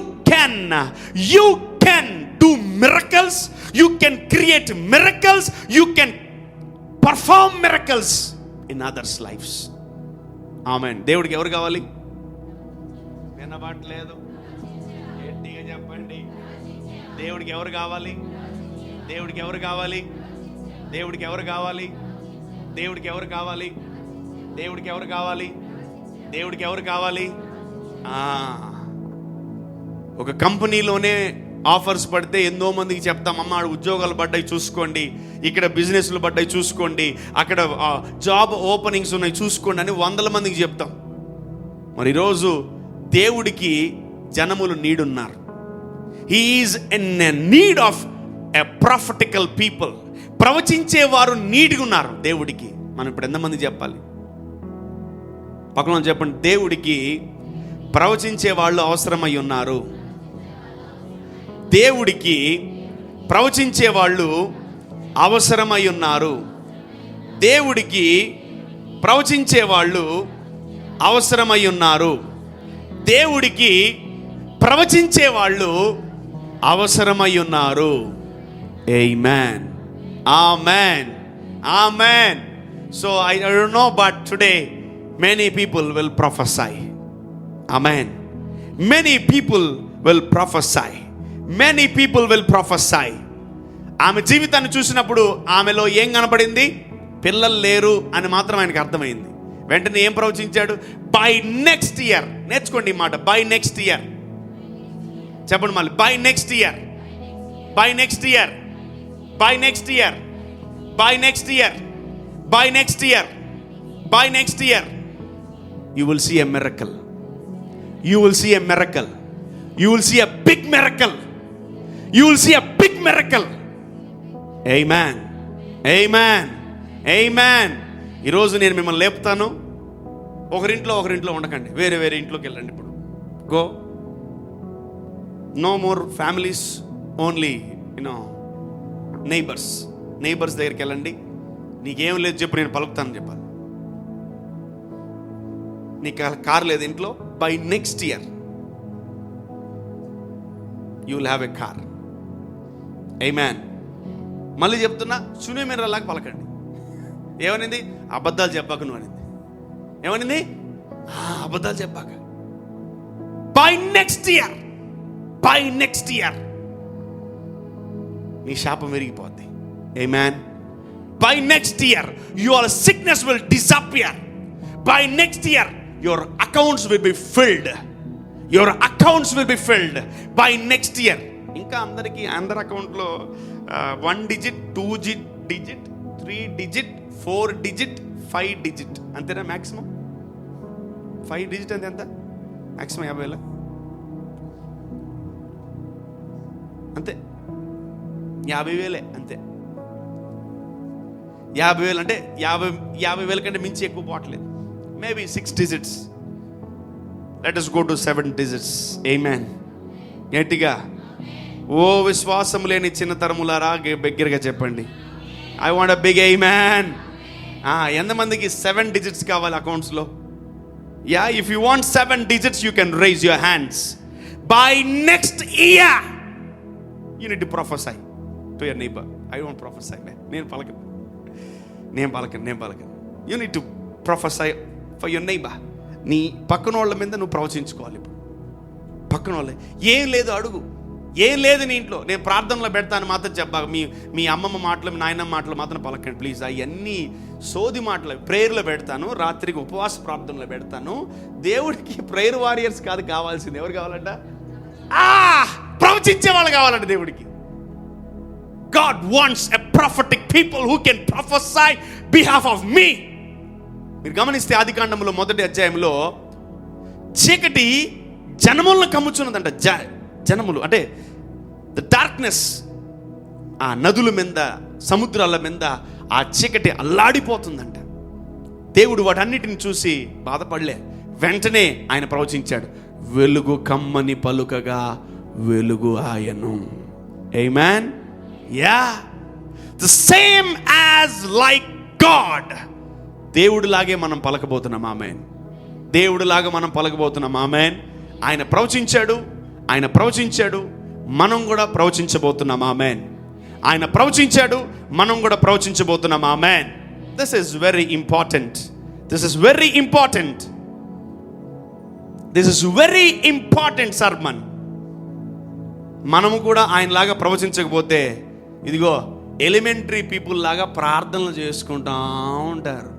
can do miracles, you can create miracles, you can perform miracles in others' lives. Amen. దేవుడికి ఎవరు కావాలి? వినబడలేదు, గట్టిగా చెప్పండి. దేవుడికి ఎవరు కావాలి? దేవుడికి ఎవరు కావాలి? దేవుడికి ఎవరు కావాలి? దేవుడికి ఎవరు కావాలి? దేవుడికి ఎవరు కావాలి? దేవుడికి ఎవరు కావాలి? ఒక కంపెనీలోనే ఆఫర్స్ పడితే ఎంతో మందికి చెప్తాం, అమ్మ ఉద్యోగాలు పడ్డాయి చూసుకోండి, ఇక్కడ బిజినెస్లు పడ్డాయి చూసుకోండి, అక్కడ జాబ్ ఓపెనింగ్స్ ఉన్నాయి చూసుకోండి అని 100 మందికి చెప్తాం. మరి ఈరోజు దేవుడికి జనములు నీడున్నారు. He is in a need of a prophetical people. ప్రవచించేవారు నీడిగా ఉన్నారు దేవుడికి. మనం ఇప్పుడు ఎంతమంది చెప్పాలి? పక్కన చెప్పండి. దేవుడికి ప్రవచించే వాళ్ళు అవసరమై ఉన్నారు. దేవుడికి ప్రవచించే వాళ్ళు అవసరమై ఉన్నారు. దేవుడికి ప్రవచించే వాళ్ళు అవసరమై ఉన్నారు. దేవుడికి ప్రవచించే వాళ్ళు అవసరమై ఉన్నారు. Amen, amen, amen. So I don't know, but today many people will prophesy. Amen. Many people will prophesy. Many people will prophesy. ఆమె జీవితాన్ని చూసినప్పుడు ఆమెలో ఏం కనపడింది? పిల్లలు లేరు అని మాత్రం ఆయనకు అర్థమైంది. వెంటనే ఏం ప్రవచించాడు? By next year. నేర్చుకోండి ఈ మాట, బై నెక్స్ట్ ఇయర్. చెప్పండి మళ్ళీ, by next year, by next year, by next year, by next year, by next year, by next year you will see a miracle. You will see a miracle. You will see a big miracle. You will see a big miracle. Amen. Amen. Amen. ఈరోజు నేను మిమ్మల్ని లేపుతాను. ఒకరింట్లో ఉండకండి, వేరే వేరే ఇంట్లోకి వెళ్ళండి. ఇప్పుడు go, no more families, only neighbours దగ్గరికి వెళ్ళండి. నీకేం లేదు చెప్పు, నేను పలుకుతాను చెప్పాలి. నీకు కార్ లేదు ఇంట్లో, by next year you will have a car. Amen. మళ్ళీ చెప్తున్నా, సునేమిరాలాగా పలకండి. ఏమనింది? అబద్ధాలు చెప్పాక నువ్వు అనింది. ఏమనింది? అబద్ధాలు చెప్పాక. By next year, by next year నీ శాపం విరిగిపోద్ది. Amen. By next year your sickness will disappear. By next year your accounts will be filled. Your accounts will be filled by next year. ఇంకా అందరి అకౌంట్లో 1 digit, 2 digit, 3 digit, 4 digit, 5 digit అంతేనా maximum? 5 digit అంటే ఎంత maximum? 50,000 అంతే. 50,000 అంతే. 50,000 అంటే 50,000 కంటే మించి ఎక్కువ పోవట్లేదు. Maybe 6 digits. Let us go to 7 digits. Amen. గట్టిగా ఓ విశ్వాసం లేని చిన్న తరములారా బిగ్గరగా చెప్పండి, I want a big amen. ఎంతమందికి 7 digits కావాలి అకౌంట్స్లో? If you want 7 digits, you can raise your hands. By next year, you need to prophesy to your neighbor. I won't prophesy, man. నేను పలకను. You need to prophesy for your neighbor. నీ పక్కన వాళ్ళ మీద నువ్వు ప్రవచించుకోవాలి. ఇప్పుడు పక్కన వాళ్ళే ఏం లేదు అడుగు, ఏం లేదు నీ ఇంట్లో, నేను ప్రార్థనలో పెడతాను మాత్రం చెప్పాక మీ అమ్మమ్మ మాటలు, మీ నాయనమ్మ మాటలు మాత్రం పలకండి ప్లీజ్. అవన్నీ సోది మాటలు. ప్రేయర్లో పెడతాను, రాత్రికి ఉపవాస ప్రార్థనలో పెడతాను. దేవుడికి ప్రేయర్ వారియర్స్ కాదు కావాల్సింది. ఎవరు కావాలంట? ప్రవచించే వాళ్ళు కావాలంట దేవుడికి. God wants a prophetic people who can prophesy behalf of me. మీరు గమనిస్తే ఆదికాండంలో 1వ అధ్యాయంలో చీకటి జనములను కమ్ముచున్నదంట. జనములు అంటే ద డార్క్నెస్, ఆ నదుల మీద, సముద్రాల మీద ఆ చీకటి అల్లాడిపోతుందంట. దేవుడు వాటన్నిటిని చూసి బాధపడలే, వెంటనే ఆయన ప్రవచించాడు, వెలుగు కమ్మని పలుకగా వెలుగు ఆయను. ఆమేన్. The same as like God. దేవుడిలాగే మనం పలకబోతున్నాం. ఆమేన్. దేవుడిలాగా మనం పలకబోతున్నాం. ఆమేన్. ఆయన ప్రవచించాడు, మనం కూడా ప్రవచించబోతున్నాం. ఆమేన్. ఆయన ప్రవచించాడు, మనం కూడా ప్రవచించబోతున్నాం. ఆమేన్. This is very important. This is very important sermon. మనము కూడా ఆయనలాగా ప్రవచించకపోతే ఇదిగో ఎలిమెంటరీ పీపుల్ లాగా ప్రార్థనలు చేసుకుంటా ఉంటారు.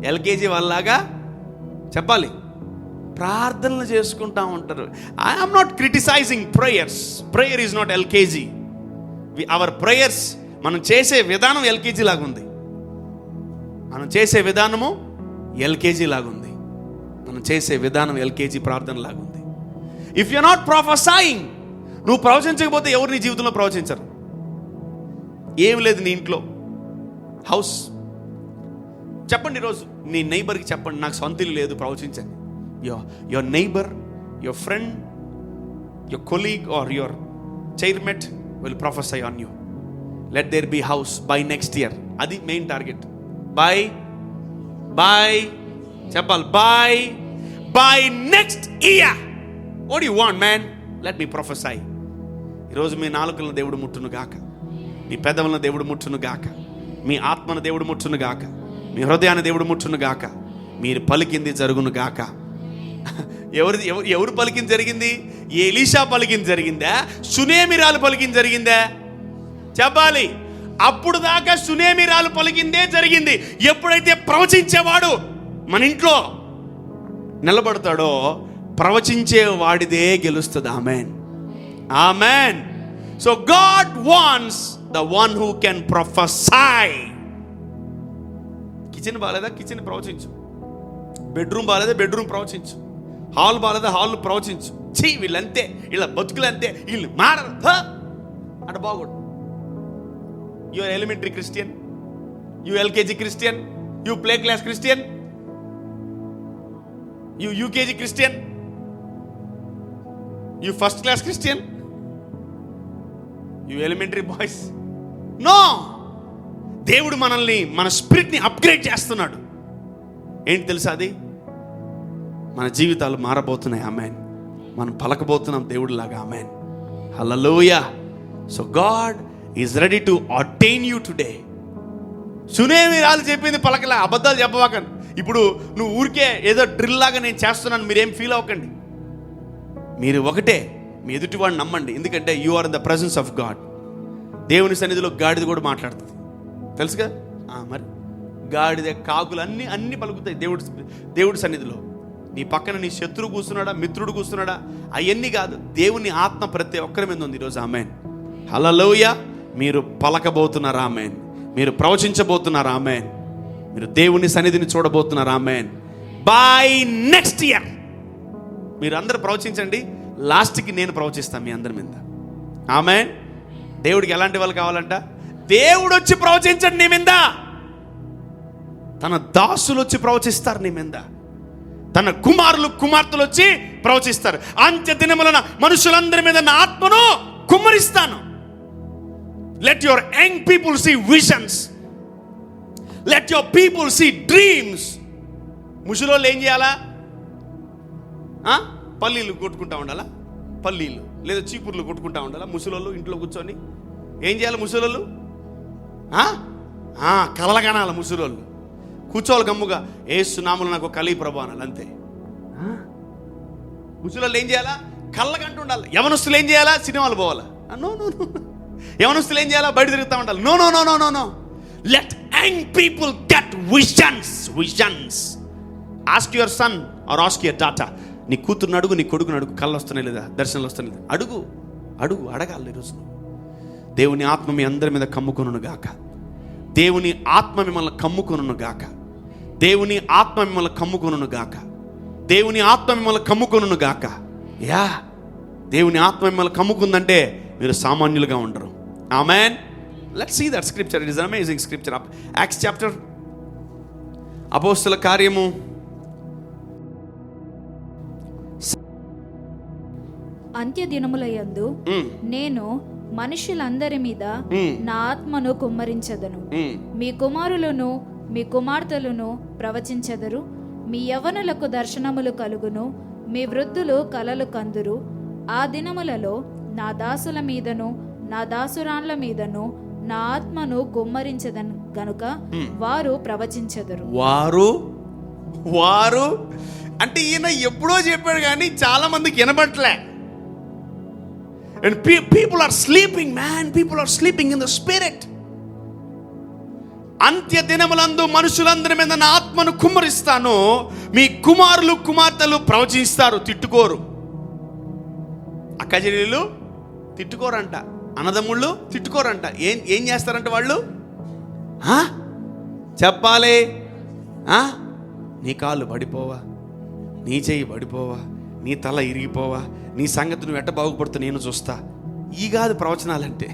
ఎల్కేజీ వాళ్ళలాగా చెప్పాలి, ప్రార్థనలు చేసుకుంటా ఉంటారు. I'm not criticising prayers. Prayer is not LKG. Our prayers, మనం చేసే విధానం ఎల్కేజీ లాగుంది. మనం చేసే విధానము ఎల్కేజీ లాగుంది. మనం చేసే విధానం ఎల్కేజీ ప్రార్థన లాగుంది. ఇఫ్ యు ఆర్ నాట్ ప్రొఫెసయింగ్, నువ్వు ప్రవచించకపోతే ఎవరు నీ జీవితంలో ప్రవచించరు. ఏం లేదు నీ ఇంట్లో హౌస్. చెప్పండి ఈరోజు నీ నైబర్కి చెప్పండి, నాకు సొంత ఇల్లు లేదు, ప్రవచించండి. Your neighbour, your friend, your colleague or your chairmate will prophesy on you. Let there be house by next year. అది మెయిన్ టార్గెట్. బై చెప్పాలి, by next year. What you want man? Let me prophesy. ఈరోజు మీ నాలుకలను దేవుడు ముట్టును గాక, మీ పెదవులను దేవుడు ముట్టును గాక, మీ ఆత్మను దేవుడు ముట్టును గాక, మీ హృదయాన్ని దేవుడు ముట్టును గాక, మీరు పలికింది జరుగును గాక. ఎవరు పలికింది జరిగింది? ఎలీషా పలికింది జరిగిందా? సునేమిరాలు పలికింది జరిగిందా? చెప్పాలి. అప్పుడు దాకా సునేమి రాళ్ళు పలికిందే జరిగింది. ఎప్పుడైతే ప్రవచించేవాడు మన ఇంట్లో నిలబడతాడో ప్రవచించే వాడిదే గెలుస్తుంది. Amen, amen. So God wants the one who can prophesy. Kitchen బాగాలేదా, కిచెన్ ప్రవచించు. బెడ్రూమ్ బాగాలేదా, బెడ్రూమ్ ప్రవచించు. హాల్ బాగాలేదా, హాల్ ప్రవచించు. చీ వీళ్ళంతే, వీళ్ళ బతుకులు అంతే, వీళ్ళు మారరు అంటే బాగోడు. You are elementary Christian, you LKG Christian, you play class Christian, you UKG Christian, you first class Christian, you elementary boys. No, దేవుడు మనల్ని, మన స్పిరిట్ని అప్గ్రేడ్ చేస్తున్నాడు. ఏంటి తెలుసా అది? మన జీవితాలు మారబోతున్నాయి. ఆమెన్. మనం పలకబోతున్నాం దేవుడిలాగా. Amen, hallelujah. So God is ready to ordain you today. సునేమి రాళ్ళు చెప్పింది పలకలే, అబద్ధాలు చెప్పవాకండి. ఇప్పుడు నువ్వు ఊరికే ఏదో డ్రిల్ లాగా నేను చేస్తున్నాను మీరేం ఫీల్ అవ్వకండి. మీరు ఒకటే, మీ ఎదుటివాడిని నమ్మండి. ఎందుకంటే you are in the presence of God. దేవుని సన్నిధిలో గాడిద కూడా మాట్లాడుతుంది, తెలుసుగా. మరి గాడిద, కాకులు అన్నీ పలుకుతాయి దేవుడి సన్నిధిలో. నీ పక్కన నీ శత్రువు కూర్చున్నాడా, మిత్రుడు కూర్చున్నాడా, అవన్నీ కాదు. దేవుని ఆత్మ ప్రతి ఒక్కరి మీద ఉంది ఈరోజు. ఆమెన్, హల్లెలూయా. మీరు పలకబోతున్నారు. ఆమెన్. మీరు ప్రవచించబోతున్నారు. ఆమెన్. మీరు దేవుని సన్నిధిని చూడబోతున్నారు. ఆమెన్. బై నెక్స్ట్ ఇయర్ మీరు అందరూ ప్రవచించండి. లాస్ట్కి నేను ప్రవచిస్తాను మీ అందరి మీద. ఆమెన్. దేవుడికి ఎలాంటి వాళ్ళు కావాలంట? దేవుడు వచ్చి ప్రవచించండి నీ మీద. తన దాసులు వచ్చి ప్రవచిస్తారు నీ మీద. తన కుమారులు కుమార్తెలు వచ్చి ప్రవచిస్తారు. అంత్య దినములన మనుషులందరి మీద నా ఆత్మను కుమ్మరిస్తాను. Let your young people see visions, let your people see dreams. ముసలోళ్ళు ఏం చేయాలా? పల్లీలు కొట్టుకుంటా ఉండాలా? పల్లీలు లేదా చీపుర్లు కొట్టుకుంటా ఉండాలా? ముసలోళ్ళు ఇంట్లో కూర్చొని ఏం చేయాలి? ముసలోళ్ళు కలలగనాల. ముసలోళ్ళు కూర్చోవాలి గమ్ముగా. యేసు నామములో నాకు కలిగి ప్రభు అనాలి, అంతే. ముసలోళ్ళు ఏం చేయాలా? కళ్ళగంటూ ఉండాలి. యవనస్తులు ఏం చేయాలా? సినిమాలు పోవాలా? No no no. యవనస్తులు ఏం చేయాలా? బయట తిరుగుతూ ఉండాలి. No no no no no no. Let young people get visions. Visions. Ask your son or ask your daughter. నీ కూతురుని అడుగు, నీ కొడుకుని అడుగు. కళ్ళు వస్తున్నాయి లేదా, దర్శనాలు వస్తున్నాయి లేదా? అడుగు, అడుగు, అడగాలి ఈరోజు. దేవుని ఆత్మ మీ అందరి మీద కమ్ముకొనును గాక. దేవుని ఆత్మ మిమ్మల్ని కమ్ముకొనును గాక. దేవుని ఆత్మ మిమ్మల్ని కమ్ముకొనును గాక. దేవుని ఆత్మ మిమ్మల్ని కమ్ముకొనును గాక. యా, దేవుని ఆత్మ మిమ్మల్ని కమ్ముకుందంటే మీరు సామాన్యులుగా ఉండరు. Amen. Let's see that scripture. It is an amazing scripture. Acts chapter, అపోస్తల కార్యము అంత్య దినములయందు నేను మనుషులందరి మీద నా ఆత్మను కుమ్మరించదను. మీ కుమారులను మీ కుమార్తెలను ప్రవచించెదరు. మీ యవ్వనులకు దర్శనములు కలుగును. మీ వృద్ధులు కలలు కందురు. ఆ దినములలో నా దాసుల మీదను నా దాసురాండ్ల మీదను నా ఆత్మను కుమ్మరించదను గనుక వారు ప్రవచించెదరు. వారు అంటే ఈయన ఎప్పుడో చెప్పాడు కానీ చాలా మందికి వినబట్లే. And people are sleeping, man. People are sleeping in the spirit. అంత్య దినములందు మనుషులందరి మీద నా ఆత్మను కుమ్మరిస్తాను. మీ కుమారులు కుమార్తెలు ప్రవచిస్తారు, తిట్టుకోరు. అక్క చెల్లెలు తిట్టుకోరంట, అన్నదమ్ముళ్ళు తిట్టుకోరంట. ఏం చేస్తారంట వాళ్ళు? చెప్పాలి. నీ కాళ్ళు పడిపోవా, నీ చెయ్యి పడిపోవా, నీ తల ఇరిగిపోవా, నీ సంగతి నువ్వు ఎట్ట బాగుపడుతూ నేను చూస్తా. ఈ కాదు ప్రవచనాలంటే.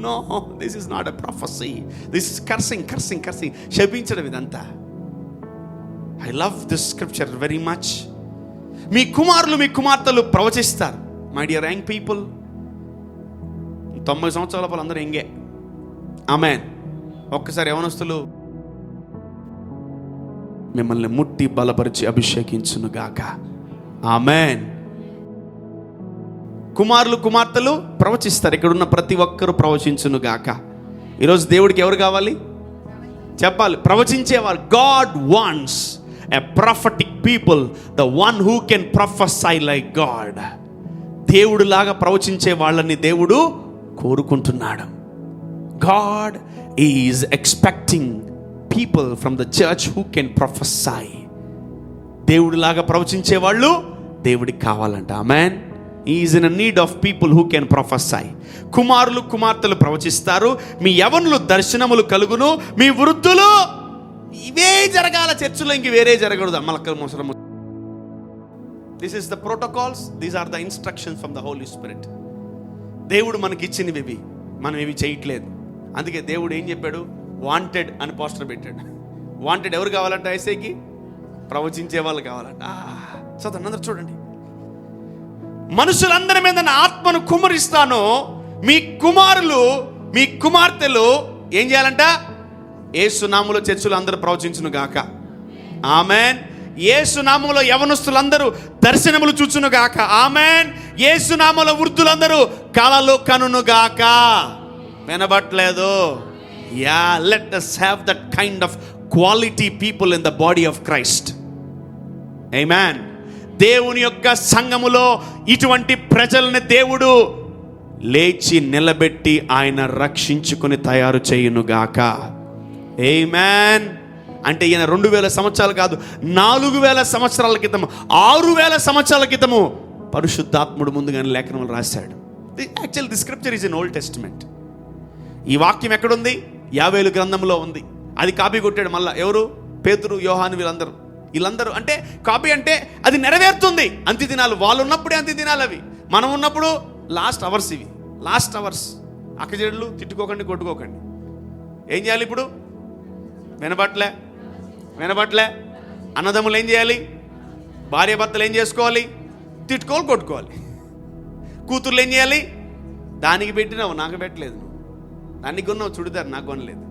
No, this is not a prophecy. This is cursing cursing cursing, శపించడం ఇదంతా. I love this scripture very much. మీ కుమారులు మీ కుమార్తెలు ప్రవచిస్తారు. మై డియర్ యంగ్ పీపుల్, 90 సంవత్సరాల వాళ్ళు అందరూ ఎంగే. ఆమెన్. ఒక్కసారి యవనస్తులు మిమ్మల్ని ముట్టి బలపరిచి అభిషేకించును గాక. ఆమెన్. కుమారులు కుమార్తెలు ప్రవచిస్తారు. ఇక్కడున్న ప్రతి ఒక్కరూ ప్రవచించును గాక. ఈరోజు దేవుడికి ఎవరు కావాలి? చెప్పాలి, ప్రవచించేవారు. God wants a prophetic people, the one who can prophesy like God. దేవుడు లాగా ప్రవచించే వాళ్ళని దేవుడు కోరుకుంటున్నాడు. God is expecting people from the church who can prophesy. దేవుడిలాగా ప్రవచించే వాళ్ళు దేవుడికి కావాలంట. ఆమేన్. He is in a need of people who can prophesy. కుమారులు కుమార్తెలు ప్రవచిస్తారు, మీ యవనులు దర్శనములు కలుగును, మీ వృద్ధులు ఇవే జరగాల, చర్చిలో ఇంక వేరే జరగకూడదు. అమ్మలక్కల మోసరము. This is the protocols, these are the instructions from the Holy Spirit. దేవుడు మనకి ఇచ్చినవి ఇవి, మనం ఇవి చేయట్లేదు. అందుకే దేవుడు ఏం చెప్పాడు? వాంటెడ్ అని పోస్టర్ పెట్టాడు. వాంటెడ్ ఎవరు కావాలంట? ఐసేకి ప్రవచించే వాళ్ళు కావాలంట. చదవండి అందరూ, చూడండి. మనుషులందరి మీద నా ఆత్మను కుమ్మరిస్తాను, మీ కుమారులు మీ కుమార్తెలు ఏం చేయాలంట? యేసు నామములో చర్చలు అందరూ ప్రవచించును గాక. ఆమేన్. యేసు నామములో యవనస్తులందరూ దర్శనములు చూచును గాక. ఆమేన్. యేసు నామములో వృద్ధులందరూ కలలు కనును గాక. వినబట్లేదు? Yeah, let us have that kind of quality people in the body of Christ. Amen. దేవుని యొక్క సంఘములో ఇటువంటి ప్రజల్ని దేవుడు లేచి నిలబెట్టి ఆయన రక్షించుకొని తయారు చేయునుగాక. ఆమేన్. అంటే ఈయన 2000 సంవత్సరాలు కాదు, 4000 సంవత్సరాల క్రితం, 6000 సంవత్సరాల క్రితము పరిశుద్ధాత్ముడు ముందుగానే లేఖనములు రాశాడు. Actual the scripture is in old testament. ఈ వాక్యం ఎక్కడుంది? యావేలు గ్రంథంలో ఉంది. అది కాపీ కొట్టాడు మళ్ళా ఎవరు? పేతురు, యోహాను, వీళ్ళందరూ అంటే కాపీ అంటే అది నెరవేరుతుంది. అంత్య దినాలు వాళ్ళు ఉన్నప్పుడే అంత్య దినాలు అవి. మనం ఉన్నప్పుడు లాస్ట్ అవర్స్ ఇవి. Last hours. అక్కజెడ్లు తిట్టుకోకండి, కొట్టుకోకండి. ఏం చేయాలి ఇప్పుడు? వినబట్లే అన్నదమ్ములు ఏం చేయాలి? భార్య భర్తలు ఏం చేసుకోవాలి? తిట్టుకోవాలి, కొట్టుకోవాలి. కూతుర్లు ఏం చేయాలి? దానికి పెట్టినావు, నాకు పెట్టలేదు. దానికి కొన్నావు చుడిదారు, నాకు కొనలేదు.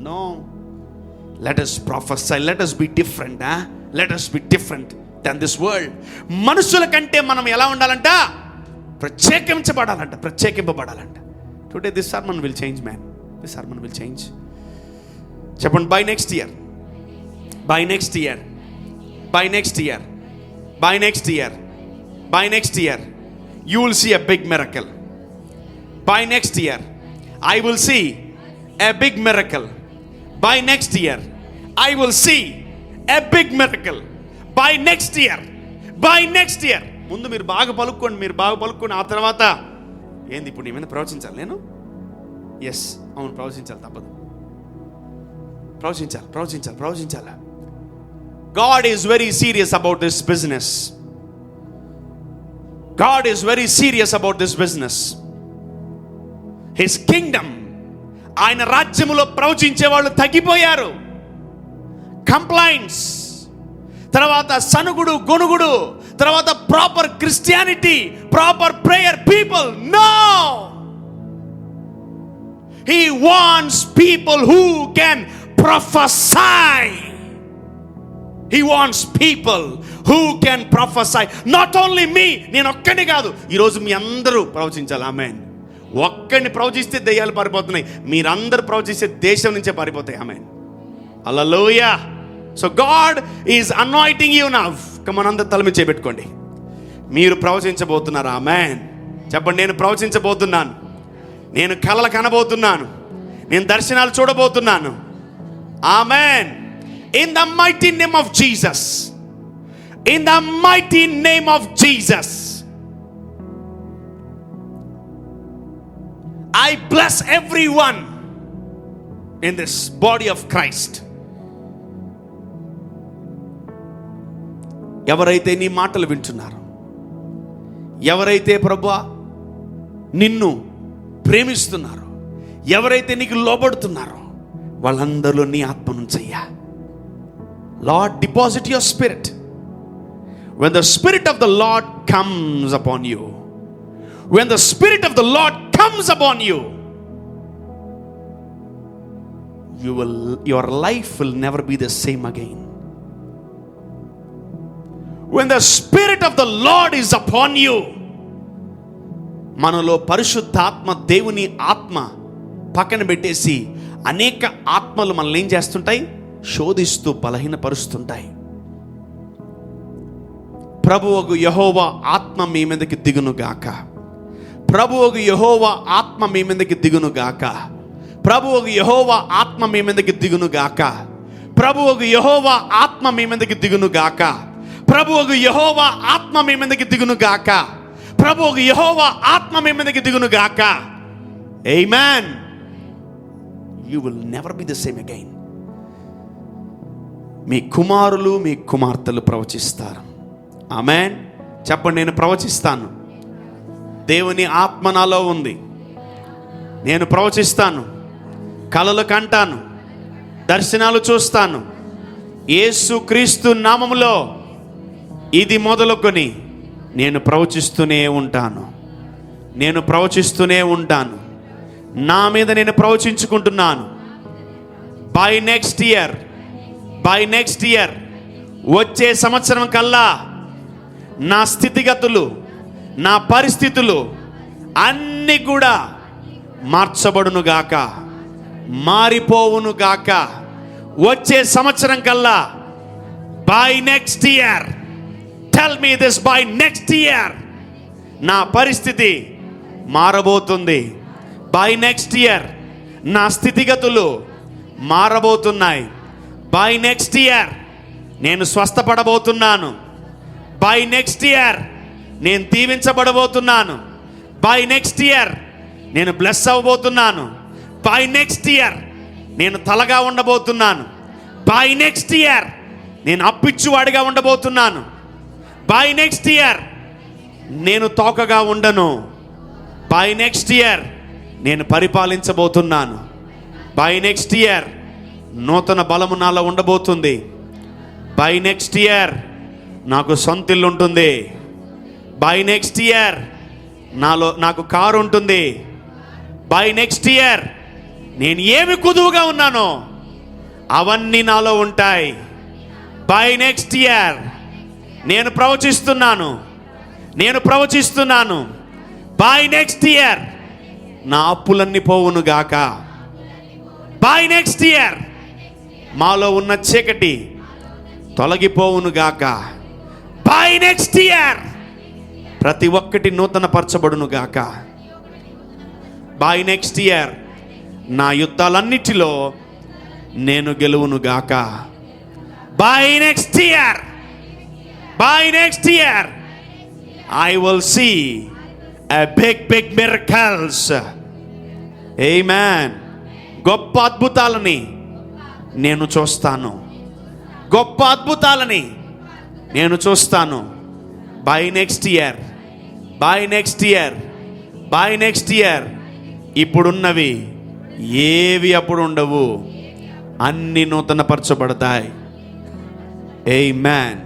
No, let us prophesy, let us be different. Let us be different than this world. మనుషుల కంటే మనం ఎలా ఉండాలంట? ప్రత్యేకింపబడాలంట. Today this sermon will change, man. This sermon will change. చెప్పండి, by next year you will see a big miracle. By next year I will see a big miracle. By next year I will see a big miracle. By next year. ముందు మీరు బాగా పలుక్కోండి. ఆ తర్వాత ఏంది? ఇప్పుడు నీ మీద ప్రవచించాలి నేను? ఎస్, అవును, ప్రవచించాలి, తప్పదు. ప్రవచించాలి. God is very serious about this business. His kingdom, ఆయన రాజ్యములో ప్రవచించే వాళ్ళు తగ్గిపోయారు. కంప్లైంట్స్, తర్వాత సనుగుడు, గొనుగుడు, తర్వాత proper Christianity, proper prayer people. No, he wants people who can prophesy. Not only me, నేను ఒక్కనే కాదు, ఈరోజు మీ అందరూ ప్రవచించాలి. ఆమేన్. ఒక్కడిని ప్రవచిస్తే దెయ్యాలు పారిపోతున్నాయి, మీరందరూ ప్రవచిస్తే దేశం నుంచే పారిపోతాయి. Amen. Hallelujah. So God is anointing you now. Come on, అందరూ తల మీద చేపెట్టుకోండి. మీరు ప్రవచించబోతున్నారు. ఆమేన్. చెప్పండి, నేను ప్రవచించబోతున్నాను, నేను కలలు కనబోతున్నాను, నేను దర్శనాలు చూడబోతున్నాను. ఆమేన్. In the mighty name of Jesus. I bless everyone in this body of Christ. ఎవరైతే నీ మాటలు వింటున్నారో, ఎవరైతే ప్రభువా నిన్ను ప్రేమిస్తున్నారో, ఎవరైతే నీకు లోబడుతున్నారో, వాళ్ళందరిలో నీ ఆత్మ నుంచయ్యా. Lord, deposit your spirit. When the spirit of the Lord comes upon you, your life will never be the same again. When the spirit of the Lord is upon you, మనలో పరిశుద్ధాత్మ, దేవుని ఆత్మ పక్కన పెట్టేసి అనేక ఆత్మలు మనల్ని ఏం చేస్తుంటాయి? శోధిస్తూ బలహీనపరుస్తుంటాయి. ప్రభువగు యెహోవా ఆత్మ మీ మీదకి దిగును గాక. ప్రభువు యెహోవా ఆత్మ మీ మీదకి దిగును గాక. ప్రభువు యెహోవా ఆత్మ మీ మీదకి దిగును గాక. ప్రభువు యెహోవా ఆత్మ మీ మీదకి దిగును గాక. ప్రభువు యెహోవా ఆత్మ మీ మీదకి దిగును గాక. Amen. You will never be the same again. మీ కుమారులు మీ కుమార్తెలు ప్రవచిస్తారు. ఆమేన్. చెప్పండి, నేను ప్రవచిస్తాను. దేవుని ఆత్మ నాలో ఉంది. నేను ప్రవచిస్తాను, కలలు కంటాను, దర్శనాలు చూస్తాను. యేసుక్రీస్తు నామములో ఇది మొదలుకొని నేను ప్రవచిస్తూనే ఉంటాను. నేను ప్రవచిస్తూనే ఉంటాను. నా మీద నేను ప్రవచించుకుంటున్నాను. బై నెక్స్ట్ ఇయర్ వచ్చే సంవత్సరం కల్లా నా స్థితిగతులు, నా పరిస్థితులు అన్నీ కూడా మార్చబడును గాక, మారిపోవును గాక. వచ్చే సంవత్సరం కల్లా by next year, tell me this, by next year నా పరిస్థితి మారబోతుంది. బై నెక్స్ట్ ఇయర్ నా స్థితిగతులు మారబోతున్నాయి. బై నెక్స్ట్ ఇయర్ నేను స్వస్థపడబోతున్నాను. బై నెక్స్ట్ ఇయర్ నేను దీవించబడబోతున్నాను. బై నెక్స్ట్ ఇయర్ నేను బ్లెస్ అవ్వబోతున్నాను. బై నెక్స్ట్ ఇయర్ నేను తలగా ఉండబోతున్నాను. బై నెక్స్ట్ ఇయర్ నేను అప్పిచ్చువాడిగా ఉండబోతున్నాను. బై నెక్స్ట్ ఇయర్ నేను తోకగా ఉండను. బై నెక్స్ట్ ఇయర్ నేను పరిపాలించబోతున్నాను. బై నెక్స్ట్ ఇయర్ నూతన బలము నాలో ఉండబోతుంది. బై నెక్స్ట్ ఇయర్ నాకు సొంత ఇల్లు ఉంటుంది. బై నెక్స్ట్ ఇయర్ నాకు కారు ఉంటుంది. బై నెక్స్ట్ ఇయర్ నేను ఏమి కుదువుగా ఉన్నానో అవన్నీ నాలో ఉంటాయి. బై నెక్స్ట్ ఇయర్ నేను ప్రవచిస్తున్నాను. బై నెక్స్ట్ ఇయర్ నా అప్పులన్నీ పోవును గాక. బై నెక్స్ట్ ఇయర్ మాలో ఉన్న చీకటి తొలగిపోవును గాక. బై నెక్స్ట్ ఇయర్ ప్రతి ఒక్కటి నూతన పరచబడును గాక. బై నెక్స్ట్ ఇయర్ నా యుద్ధాలన్నిటిలో నేను గెలువును గాక. By next year I will see a big miracles. Amen. గొప్ప అద్భుతాలని నేను చూస్తాను. గొప్ప అద్భుతాలని నేను చూస్తాను. బై నెక్స్ట్ ఇయర్ ఇప్పుడున్నవి ఏవి అప్పుడు ఉండవు. అన్ని నూతన పరచబడతాయి. ఆమేన్.